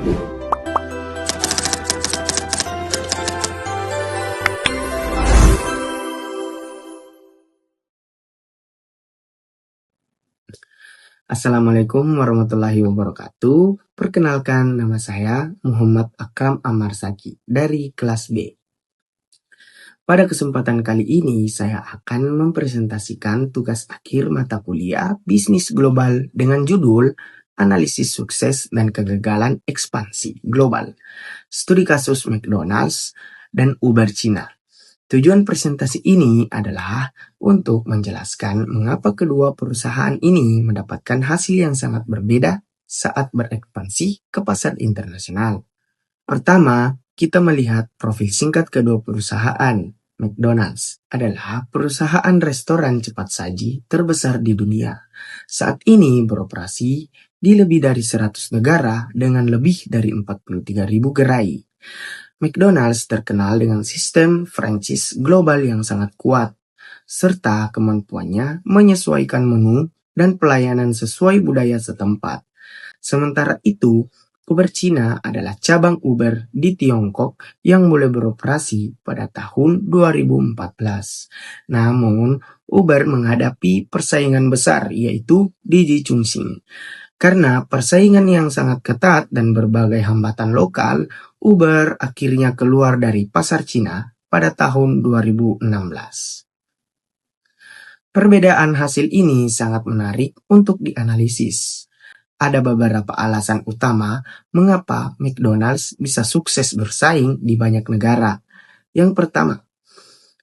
Assalamualaikum warahmatullahi wabarakatuh. Perkenalkan, nama saya Muhammad Akram Amarsaki dari kelas B. Pada kesempatan kali ini, saya akan mempresentasikan tugas akhir mata kuliah Bisnis Global dengan judul Analisis Sukses dan Kegagalan Ekspansi Global, Studi Kasus McDonald's dan Uber Cina. Tujuan presentasi ini adalah untuk menjelaskan mengapa kedua perusahaan ini mendapatkan hasil yang sangat berbeda saat berekspansi ke pasar internasional. Pertama, kita melihat profil singkat kedua perusahaan. McDonald's adalah perusahaan restoran cepat saji terbesar di dunia. Saat ini beroperasi di lebih dari 100 negara dengan lebih dari 43.000 gerai. McDonald's terkenal dengan sistem franchise global yang sangat kuat, serta kemampuannya menyesuaikan menu dan pelayanan sesuai budaya setempat. Sementara itu, Uber Cina adalah cabang Uber di Tiongkok yang mulai beroperasi pada tahun 2014. Namun, Uber menghadapi persaingan besar yaitu Didi Chuxing. Karena persaingan yang sangat ketat dan berbagai hambatan lokal, Uber akhirnya keluar dari pasar Cina pada tahun 2016. Perbedaan hasil ini sangat menarik untuk dianalisis. Ada beberapa alasan utama mengapa McDonald's bisa sukses bersaing di banyak negara. Yang pertama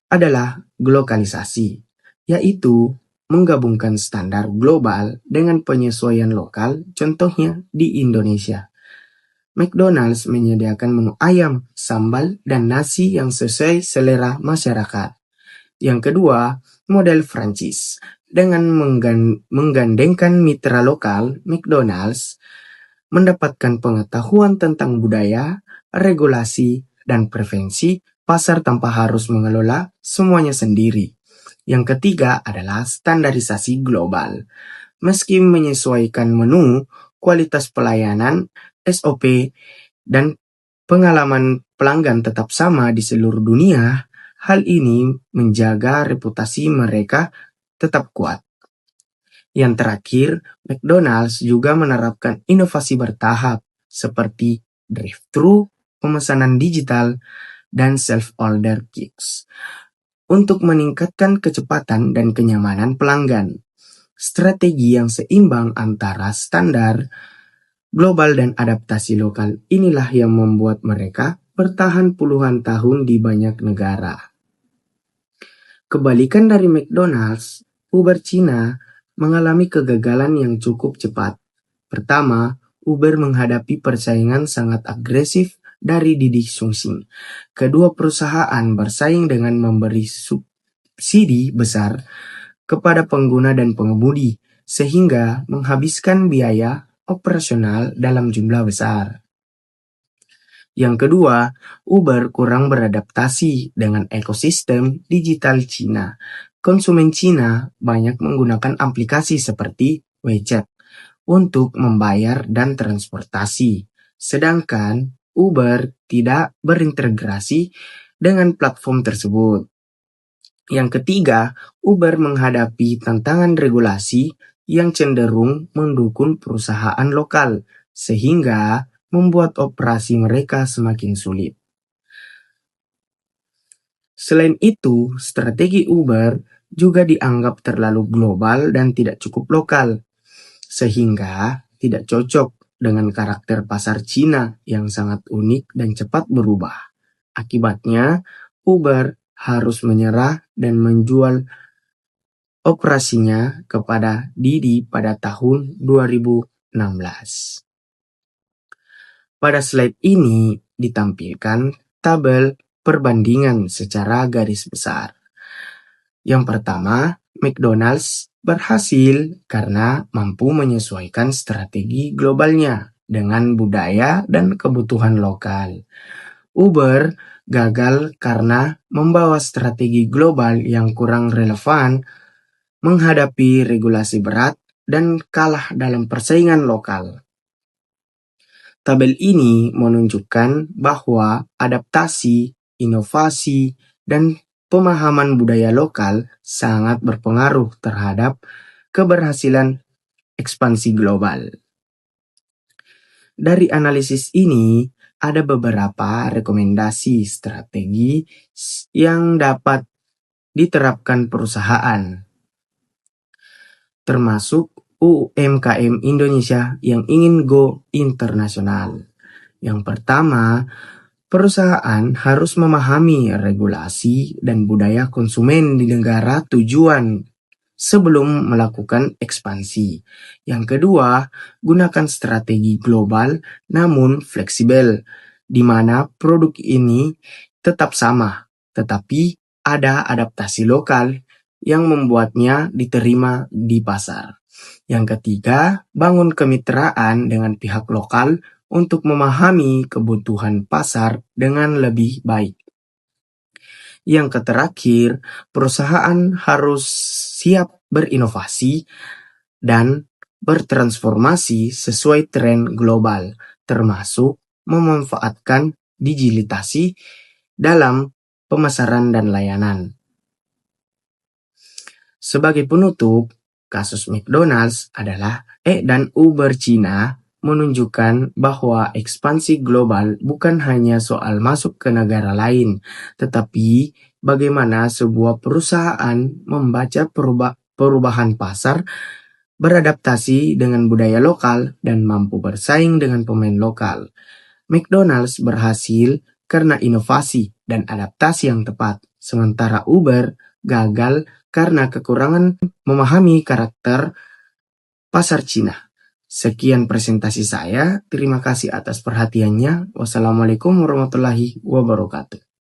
adalah globalisasi, yaitu menggabungkan standar global dengan penyesuaian lokal, contohnya di Indonesia. McDonald's menyediakan menu ayam, sambal, dan nasi yang sesuai selera masyarakat. Yang kedua, model franchise. Dengan menggandengkan mitra lokal, McDonald's mendapatkan pengetahuan tentang budaya, regulasi, dan preferensi pasar tanpa harus mengelola semuanya sendiri. Yang ketiga adalah standarisasi global. Meski menyesuaikan menu, kualitas pelayanan, SOP, dan pengalaman pelanggan tetap sama di seluruh dunia, hal ini menjaga reputasi mereka tetap kuat. Yang terakhir, McDonald's juga menerapkan inovasi bertahap seperti drive-thru, pemesanan digital, dan self-order kiosks untuk meningkatkan kecepatan dan kenyamanan pelanggan. Strategi yang seimbang antara standar global dan adaptasi lokal inilah yang membuat mereka bertahan puluhan tahun di banyak negara. Kebalikan dari McDonald's, Uber Cina mengalami kegagalan yang cukup cepat. Pertama, Uber menghadapi persaingan sangat agresif dari Didi Chuxing. Kedua perusahaan bersaing dengan memberi subsidi besar kepada pengguna dan pengemudi, sehingga menghabiskan biaya operasional dalam jumlah besar. Yang kedua, Uber kurang beradaptasi dengan ekosistem digital Cina. Konsumen Cina banyak menggunakan aplikasi seperti WeChat untuk membayar dan transportasi, sedangkan Uber tidak berintegrasi dengan platform tersebut. Yang ketiga, Uber menghadapi tantangan regulasi yang cenderung mendukung perusahaan lokal, sehingga membuat operasi mereka semakin sulit. Selain itu, strategi Uber juga dianggap terlalu global dan tidak cukup lokal, sehingga tidak cocok dengan karakter pasar Cina yang sangat unik dan cepat berubah. Akibatnya, Uber harus menyerah dan menjual operasinya kepada Didi pada tahun 2016. Pada slide ini ditampilkan tabel perbandingan secara garis besar. Yang pertama, McDonald's berhasil karena mampu menyesuaikan strategi globalnya dengan budaya dan kebutuhan lokal. Uber gagal karena membawa strategi global yang kurang relevan, menghadapi regulasi berat, dan kalah dalam persaingan lokal. Tabel ini menunjukkan bahwa adaptasi, inovasi, dan pemahaman budaya lokal sangat berpengaruh terhadap keberhasilan ekspansi global. Dari analisis ini, ada beberapa rekomendasi strategi yang dapat diterapkan perusahaan, termasuk UMKM Indonesia yang ingin go internasional. Yang pertama, perusahaan harus memahami regulasi dan budaya konsumen di negara tujuan sebelum melakukan ekspansi. Yang kedua, gunakan strategi global namun fleksibel, di mana produk ini tetap sama, tetapi ada adaptasi lokal yang membuatnya diterima di pasar. Yang ketiga, bangun kemitraan dengan pihak lokal untuk memahami kebutuhan pasar dengan lebih baik. Yang terakhir, perusahaan harus siap berinovasi dan bertransformasi sesuai tren global, termasuk memanfaatkan digitalisasi dalam pemasaran dan layanan. Sebagai penutup, kasus McDonald's adalah dan Uber Cina menunjukkan bahwa ekspansi global bukan hanya soal masuk ke negara lain, tetapi bagaimana sebuah perusahaan membaca perubahan pasar, beradaptasi dengan budaya lokal, dan mampu bersaing dengan pemain lokal. McDonald's berhasil karena inovasi dan adaptasi yang tepat, sementara Uber gagal karena kekurangan memahami karakter pasar Cina. Sekian presentasi saya. Terima kasih atas perhatiannya. Wassalamualaikum warahmatullahi wabarakatuh.